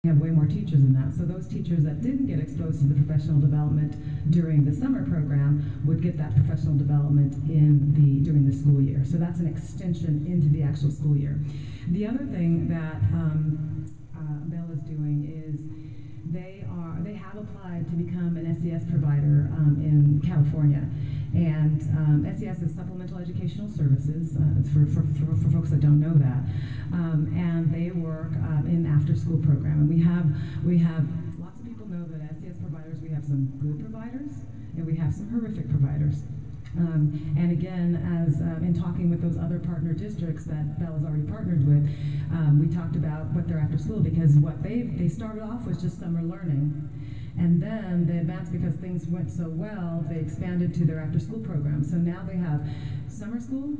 We have way more teachers than that. So those teachers that didn't get exposed to the professional development during the summer program would get that professional development during the school year. So that's an extension into the actual school year. The other thing that Bell is doing is they have applied to become an SES provider in California. And SES is Supplemental Educational Services, for folks that don't know that. And they work in after-school program. And we have lots of people know that SES providers, we have some good providers, and we have some horrific providers. And again, as in talking with those other partner districts that Bell has already partnered with, we talked about what they're after school, because what they started off was just summer learning. And then they advanced, because things went so well, they expanded to their after-school program. So now they have summer school,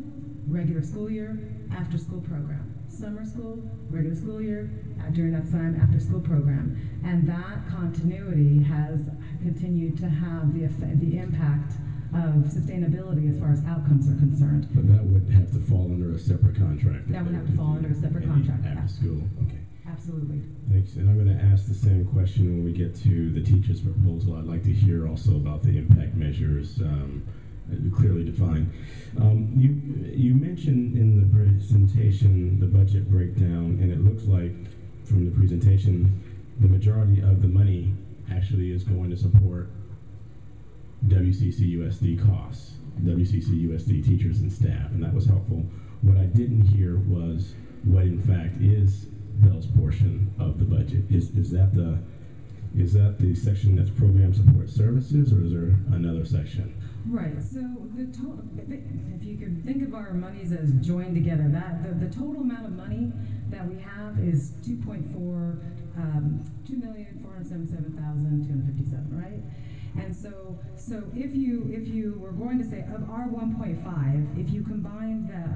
regular school year, after-school program. Summer school, regular school year, during that time, after-school program. And that continuity has continued to have the impact of sustainability as far as outcomes are concerned. But that would have to fall under a separate contract. That would have to fall under a separate contract. After school, okay. Absolutely. Thanks. And I'm going to ask the same question when we get to the teacher's proposal. I'd like to hear also about the impact measures clearly defined. You mentioned in the presentation the budget breakdown, and it looks like from the presentation the majority of the money actually is going to support WCCUSD costs, WCCUSD teachers and staff, and that was helpful. What I didn't hear was what in fact is Bell's portion of the budget. Is that the section that's program support services, or is there another section? Right. So the total, if you could think of our monies as joined together, that the total amount of money that we have is $2,477,257, right? And so if you were going to say of our 1.5, if you combine that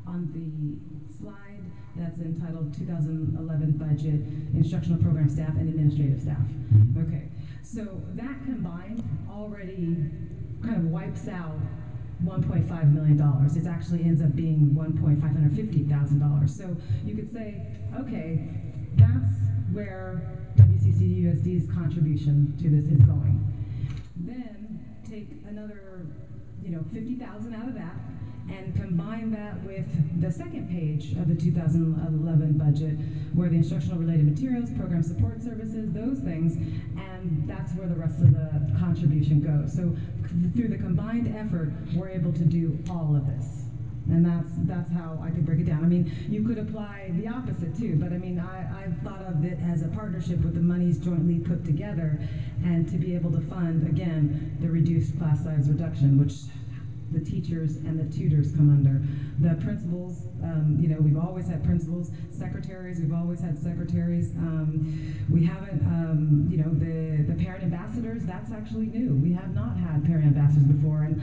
on the slide that's entitled 2011 budget, instructional program staff and administrative staff. Mm-hmm. Okay, so that combined already kind of wipes out $1.5 million. It actually ends up being $1,550,000. So you could say, okay, that's where WCCUSD's contribution to this is going. Then take another, $50,000 out of that, and combine that with the second page of the 2011 budget, where the instructional related materials, program support services, those things, and that's where the rest of the contribution goes. So through the combined effort, we're able to do all of this. And that's how I could break it down. I mean, you could apply the opposite too, but I mean, I've thought of it as a partnership with the monies jointly put together, and to be able to fund, again, the reduced class size reduction, which the teachers and the tutors come under. The principals, we've always had principals. Secretaries, we've always had secretaries. We haven't, the parent ambassadors, that's actually new. We have not had parent ambassadors before, and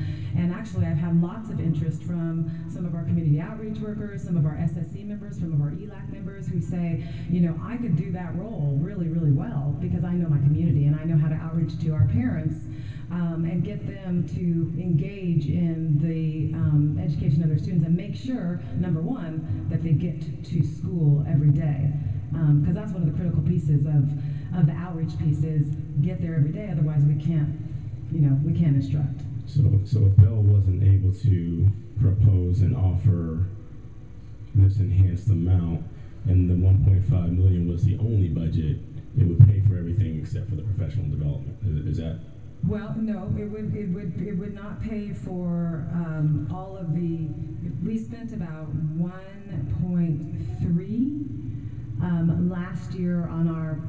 actually I've had lots of interest from some of our community outreach workers, some of our SSC members, some of our ELAC members who say, I could do that role really, really well because I know my community and I know how to outreach to our parents. And get them to engage in the education of their students and make sure, number one, that they get to school every day. Because that's one of the critical pieces of the outreach piece is get there every day, otherwise we can't instruct. So if Bell wasn't able to propose and offer this enhanced amount, and the $1.5 million was the only budget, it would pay for everything except for the professional development. Is that? Well, no, it would not pay for all of the. We spent about 1.3 last year on our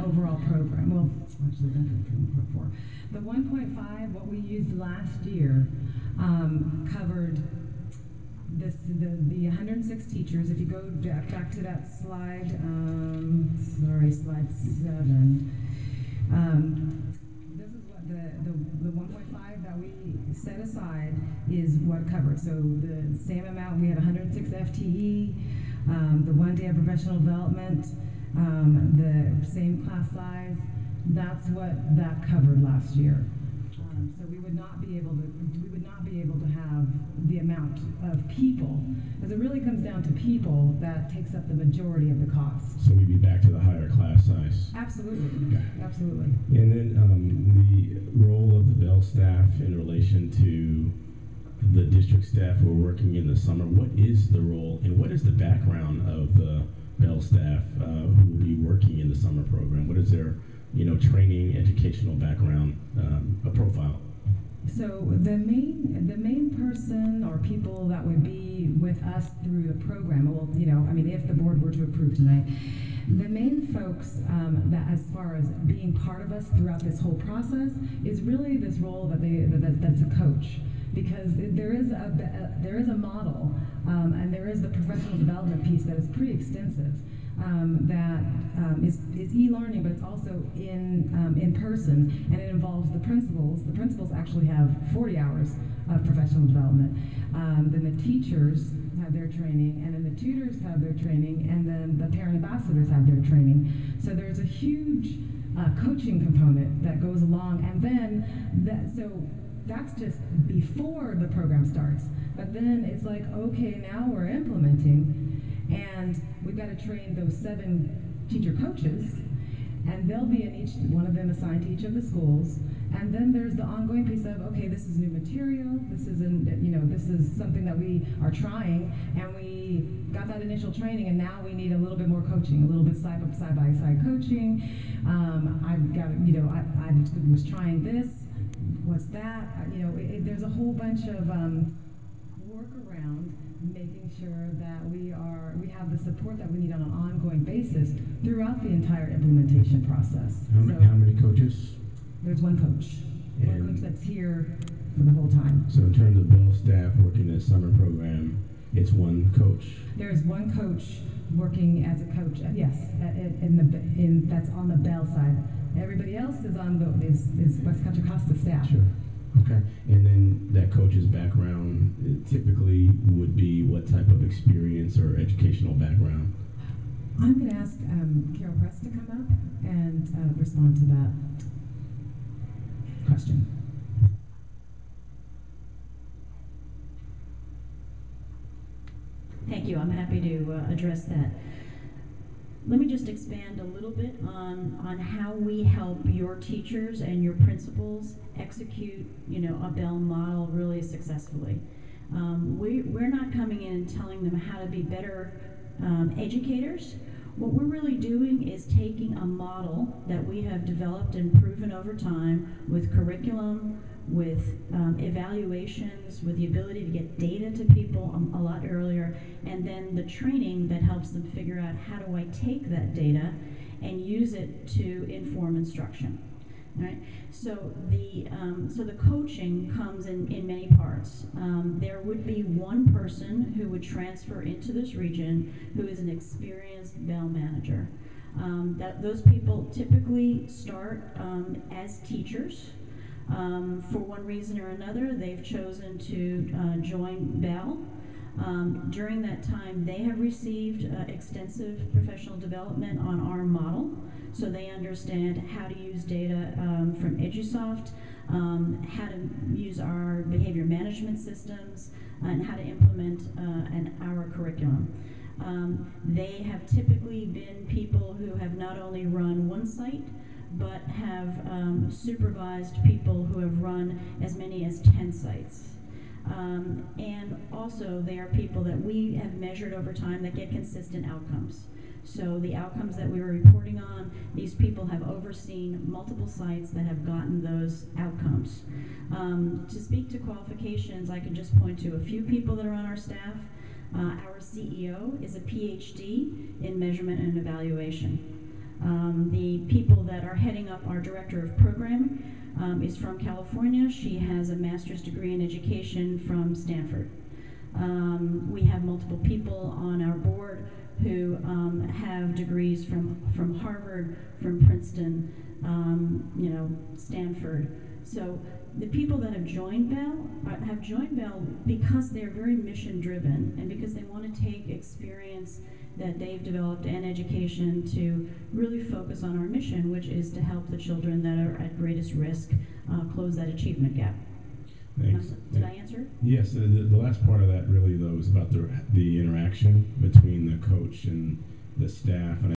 overall program. Well, actually, that's 1.4. The 1.5, what we used last year, covered the 106 teachers. If you go back to that slide, slide 7. The 1.5 that we set aside is what covered. So the same amount, we had 106 FTE, the 1 day of professional development, the same class size. That's what that covered last year. So we would not be able to have the amount of people, as it really comes down to people that takes up the majority of the cost. So we'd be back to the higher class size. Absolutely, absolutely. And then the role of the Bell staff in relation to the district staff who are working in the summer. What is the role and what is the background of the Bell staff who will be working in the summer program? What is their training, educational background, a profile? So the main person or people that would be with us through the program, well, if the board were to approve tonight, the main folks that, as far as being part of us throughout this whole process, is really this role that's a coach, because there is a model and there is the professional development piece that is pretty extensive. That is e-learning, but it's also in person, and it involves the principals. The principals actually have 40 hours of professional development. Then the teachers have their training, and then the tutors have their training, and then the parent ambassadors have their training. So there's a huge coaching component that goes along, and then so that's just before the program starts. But then it's like, okay, now we're implementing, and we've got to train those 7 teacher coaches, and they'll be in each one of them assigned to each of the schools. And then there's the ongoing piece of, okay, this is new material, this is this is something that we are trying, and we got that initial training, and now we need a little bit more coaching, a little bit side by side coaching. I've got, I was trying this, what's that? There's a whole bunch of work around making sure that we have the support that we need on an ongoing basis throughout the entire implementation process. How many coaches? There's one coach that's here for the whole time. So in terms of Bell staff working in the summer program, it's one coach? There's one coach working as a coach, yes, that's on the Bell side. Everybody else is on is West Contra Costa staff. Sure. Okay. And then that coach's background typically would be what type of experience or educational background? I'm going to ask Carol Press to come up and respond to that question. Thank you. I'm happy to address that. Let me just expand a little bit on how we help your teachers and your principals execute, a Bell model really successfully. We're not coming in and telling them how to be better educators. What we're really doing is taking a model that we have developed and proven over time with curriculum, with evaluations, with the ability to get data to people a lot earlier, and then the training that helps them figure out how do I take that data and use it to inform instruction. All right? So the coaching comes in many parts. There would be one person who would transfer into this region who is an experienced Bell manager. Those people typically start as teachers. For one reason or another, they've chosen to join Bell. During that time, they have received extensive professional development on our model, so they understand how to use data from EduSoft, how to use our behavior management systems, and how to implement our curriculum. They have typically been people who have not only run one site, but have supervised people who have run as many as 10 sites. And also they are people that we have measured over time that get consistent outcomes. So the outcomes that we were reporting on, these people have overseen multiple sites that have gotten those outcomes. To speak to qualifications, I can just point to a few people that are on our staff. Our CEO is a PhD in measurement and evaluation. The people that are heading up our director of programming is from California. She has a master's degree in education from Stanford. We have multiple people on our board who have degrees from Harvard, from Princeton, Stanford. So the people that have joined Bell because they're very mission driven and because they want to take experience that they've developed and education to really focus on our mission, which is to help the children that are at greatest risk close that achievement gap. Thanks. Did I answer? Yes, the last part of that really, though, is about the interaction between the coach and the staff. And